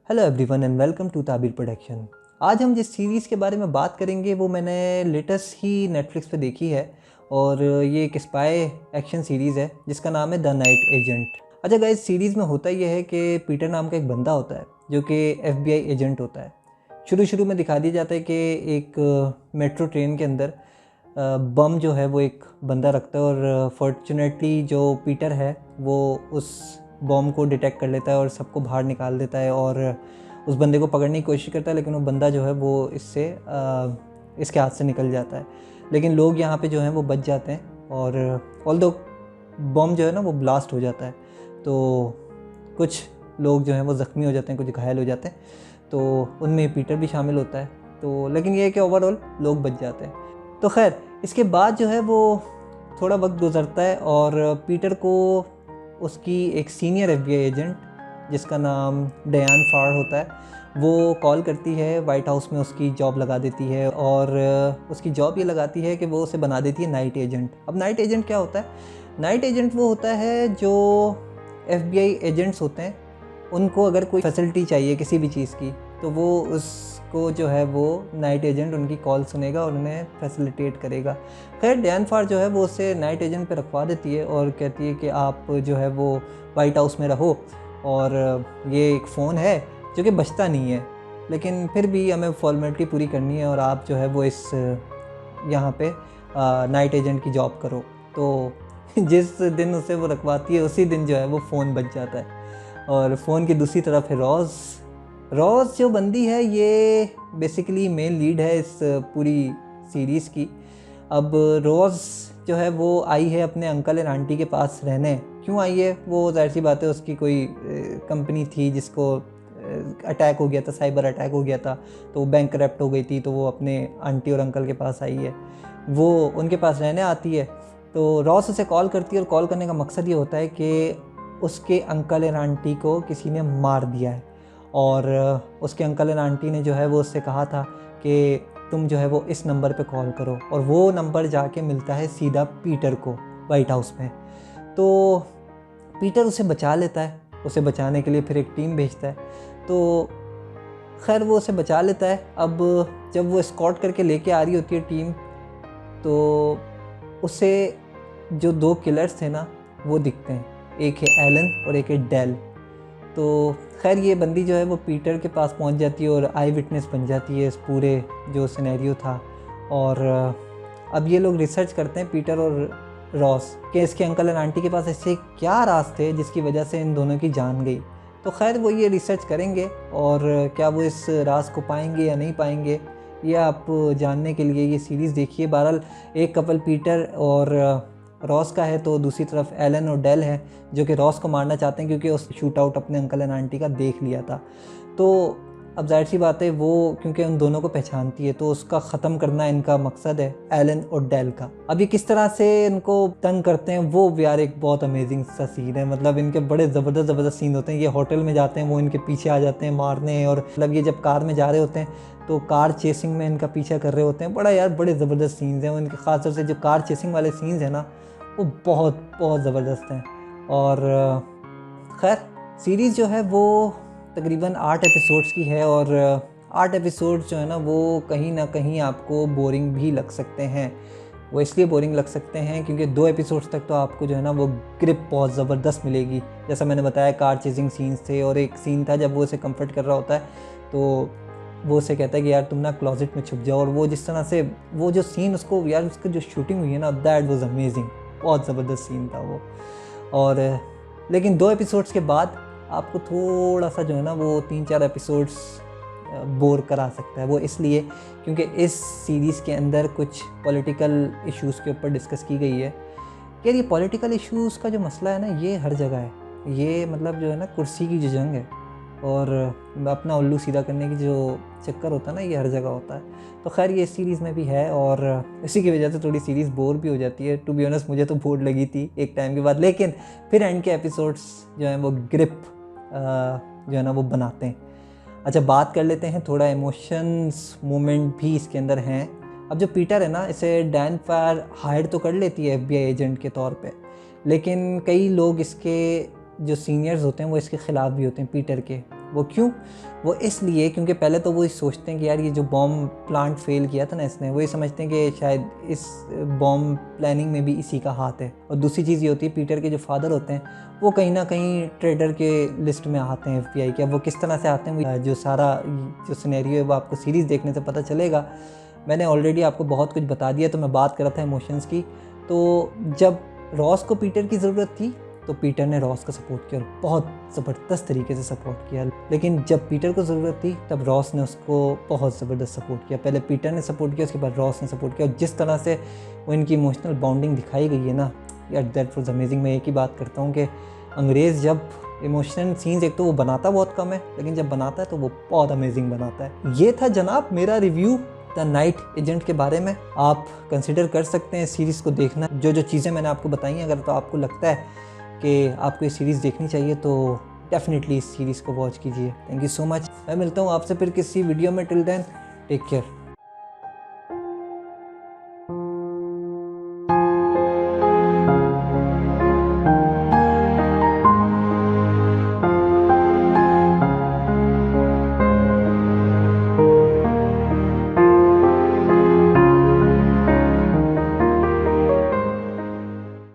Hello everyone and welcome to Tabir production. आज हम जिस सीरीज़ के बारे में बात करेंगे वो मैंने लेटेस्ट ही नेटफ्लिक्स पे देखी है और ये एक स्पाई एक्शन सीरीज़ है जिसका नाम है द नाइट एजेंट। अच्छा गाइस, सीरीज़ में होता यह है कि पीटर नाम का एक बंदा होता है जो कि FBI एजेंट होता है। शुरू में दिखा दिया जाता है कि एक मेट्रो ट्रेन के अंदर बम जो है वो एक बंदा रखता है और फॉर्चुनेटली जो पीटर है वो उस बॉम्ब को डिटेक्ट कर लेता है और सबको बाहर निकाल देता है और उस बंदे को पकड़ने की कोशिश करता है, लेकिन वो बंदा जो है वो इसके हाथ से निकल जाता है। लेकिन लोग यहाँ पे जो हैं वो बच जाते हैं और ऑल्दो बॉम्ब जो है ना वो ब्लास्ट हो जाता है तो कुछ लोग जो हैं वो ज़ख्मी हो जाते हैं, कुछ घायल हो जाते हैं, तो उनमें पीटर भी शामिल होता है। तो लेकिन ये है कि ओवरऑल लोग बच जाते हैं। तो खैर इसके बाद जो है वो थोड़ा वक्त गुजरता है और पीटर को उसकी एक सीनियर FBI एजेंट जिसका नाम डयान फार होता है वो कॉल करती है, वाइट हाउस में उसकी जॉब लगा देती है और उसकी जॉब ये लगाती है कि वो उसे बना देती है नाइट एजेंट। अब नाइट एजेंट क्या होता है? नाइट एजेंट वो होता है जो FBI एजेंट्स होते हैं उनको अगर कोई फैसिलिटी चाहिए किसी भी चीज़ की तो वो उसको जो है वो नाइट एजेंट उनकी कॉल सुनेगा और उन्हें फैसिलिटेट करेगा। खैर डयान फार जो है वो उसे नाइट एजेंट पे रखवा देती है और कहती है कि आप जो है वो वाइट हाउस में रहो और ये एक फ़ोन है जो कि बचता नहीं है, लेकिन फिर भी हमें फॉर्मेलिटी पूरी करनी है और आप जो है वो इस यहाँ पे नाइट एजेंट की जॉब करो। तो जिस दिन उसे वो रखवाती है उसी दिन जो है वो फ़ोन बच जाता है। और फ़ोन की दूसरी तरफ है रोज़ जो बंदी है ये बेसिकली मेन लीड है इस पूरी सीरीज़ की। अब रोज़ जो है वो आई है अपने अंकल एंड आंटी के पास रहने। क्यों आई है? वो ज़ाहिर सी बात है उसकी कोई कंपनी थी जिसको अटैक हो गया था, साइबर अटैक हो गया था, तो वो बैंक करप्ट हो गई थी, तो वो अपने आंटी और अंकल के पास आई है, वो उनके पास रहने आती है। तो रॉस उसे कॉल करती है और कॉल करने का मकसद ये होता है कि उसके अंकल एंड आंटी को किसी ने मार दिया है और उसके अंकल एंड आंटी ने जो है वो उससे कहा था कि तुम जो है वो इस नंबर पे कॉल करो, और वो नंबर जाके मिलता है सीधा पीटर को वाइट हाउस में। तो पीटर उसे बचा लेता है, उसे बचाने के लिए फिर एक टीम भेजता है। तो खैर वो उसे बचा लेता है। अब जब वो स्कॉट करके लेके आ रही होती है टीम तो उसे जो दो किलर्स थे ना वो दिखते हैं, एक है एलन और एक है डेल। तो खैर ये बंदी जो है वो पीटर के पास पहुंच जाती है और आई विटनेस बन जाती है इस पूरे जो सिनेरियो था। और अब ये लोग रिसर्च करते हैं पीटर और रॉस कि इसके अंकल एंड आंटी के पास ऐसे क्या राज थे जिसकी वजह से इन दोनों की जान गई। तो खैर वो ये रिसर्च करेंगे और क्या वो इस राज को पाएंगे या नहीं पाएंगे ये आप जानने के लिए ये सीरीज़ देखिए। बहरहाल एक कपल पीटर और रॉस का है, तो दूसरी तरफ एलन और डेल है जो कि रॉस को मारना चाहते हैं क्योंकि उस शूट आउट अपने अंकल एंड आंटी का देख लिया था। तो अब जाहिर सी बात है वो क्योंकि उन दोनों को पहचानती है तो उसका ख़त्म करना इनका मकसद है, एलन और डेल का। अब ये किस तरह से इनको तंग करते हैं वो यार एक बहुत अमेजिंग सा सीन है। मतलब इनके बड़े ज़बरदस्त सीन होते हैं। ये होटल में जाते हैं, वो इनके पीछे आ जाते हैं मारने, और मतलब ये जब कार में जा रहे होते हैं तो कार चेसिंग में इनका पीछा कर रहे होते हैं। बड़ा यार बड़े ज़बरदस्त सीन्स हैं उनके, ख़ासतौर से जो कार चेसिंग वाले सीन्स हैं ना वो बहुत ज़बरदस्त हैं। और खैर सीरीज़ जो है वो तकरीबन 8 एपिसोड्स की है और 8 एपिसोड्स जो है ना वो कहीं ना कहीं आपको बोरिंग भी लग सकते हैं। वो इसलिए बोरिंग लग सकते हैं क्योंकि 2 एपिसोड्स तक तो आपको जो है ना वो ग्रिप बहुत ज़बरदस्त मिलेगी। जैसा मैंने बताया कार चेजिंग सीन्स थे और एक सीन था जब वो उसे कंफर्ट कर रहा होता है तो वो उसे कहता है कि यार तुम ना क्लोजेट में छुप जाओ, और वो जिस तरह से वो जो सीन उसको यार उसकी जो शूटिंग हुई है ना दैट वाज अमेजिंग, बहुत ज़बरदस्त सीन था वो। और लेकिन 2 एपिसोड्स के बाद आपको थोड़ा सा जो है ना वो 3-4 एपिसोड्स बोर करा सकता है। वो इसलिए क्योंकि इस सीरीज़ के अंदर कुछ पॉलिटिकल इश्यूज़ के ऊपर डिस्कस की गई है। यार ये पॉलिटिकल इश्यूज़ का जो मसला है ना ये हर जगह है। ये मतलब जो है ना कुर्सी की जो जंग है और अपना उल्लू सीधा करने की जो चक्कर होता है ना ये हर जगह होता है। तो खैर ये इस सीरीज़ में भी है और इसी की वजह से थोड़ी सीरीज़ बोर भी हो जाती है। टू बी ऑनेस्ट मुझे तो बोर लगी थी एक टाइम के बाद, लेकिन फिर एंड के एपिसोड्स जो हैं वो ग्रिप जो है ना वो बनाते हैं। अच्छा बात कर लेते हैं, थोड़ा इमोशंस मोमेंट भी इसके अंदर हैं। अब जो पीटर है ना इसे डैन फार हायर तो कर लेती है FBI एजेंट के तौर पे, लेकिन कई लोग इसके जो सीनियर्स होते हैं वो इसके ख़िलाफ़ भी होते हैं पीटर के, वो क्यों? वो इसलिए क्योंकि पहले तो वो सोचते हैं कि यार ये जो बॉम्ब प्लांट फेल किया था ना इसने, वो ये समझते हैं कि शायद इस बॉम्ब प्लानिंग में भी इसी का हाथ है। और दूसरी चीज़ ये होती है, पीटर के जो फादर होते हैं वो कहीं ना कहीं ट्रेडर के लिस्ट में आते हैं FBI के। अब वो किस तरह से आते हैं, जो सारा जो सिनेरियो है वो आपको सीरीज़ देखने से पता चलेगा। मैंने ऑलरेडी आपको बहुत कुछ बता दिया, तो मैं बात कर रहा था इमोशंस की। तो जब रॉस को पीटर की ज़रूरत थी तो पीटर ने रॉस का सपोर्ट किया और बहुत ज़बरदस्त तरीके से सपोर्ट किया। लेकिन जब पीटर को ज़रूरत थी तब रॉस ने उसको बहुत ज़बरदस्त सपोर्ट किया। पहले पीटर ने सपोर्ट किया, उसके बाद रॉस ने सपोर्ट किया। और जिस तरह से वो इनकी इमोशनल बॉन्डिंग दिखाई गई है ना यार, दैट वाज अमेजिंग। मैं एक ही बात करता हूँ कि अंग्रेज़ जब इमोशनल सीन्स, एक तो वो बनाता बहुत कम है, लेकिन जब बनाता है तो वो बहुत अमेजिंग बनाता है। ये था जनाब मेरा रिव्यू द नाइट एजेंट के बारे में। आप कंसिडर कर सकते हैं इस सीरीज़ को देखना। जो चीज़ें मैंने आपको बताई हैं, अगर तो आपको लगता है कि आपको ये सीरीज़ देखनी चाहिए तो डेफिनेटली इस सीरीज़ को वॉच कीजिए। Thank you so much. मैं मिलता हूँ आपसे फिर किसी वीडियो में। Till then take care.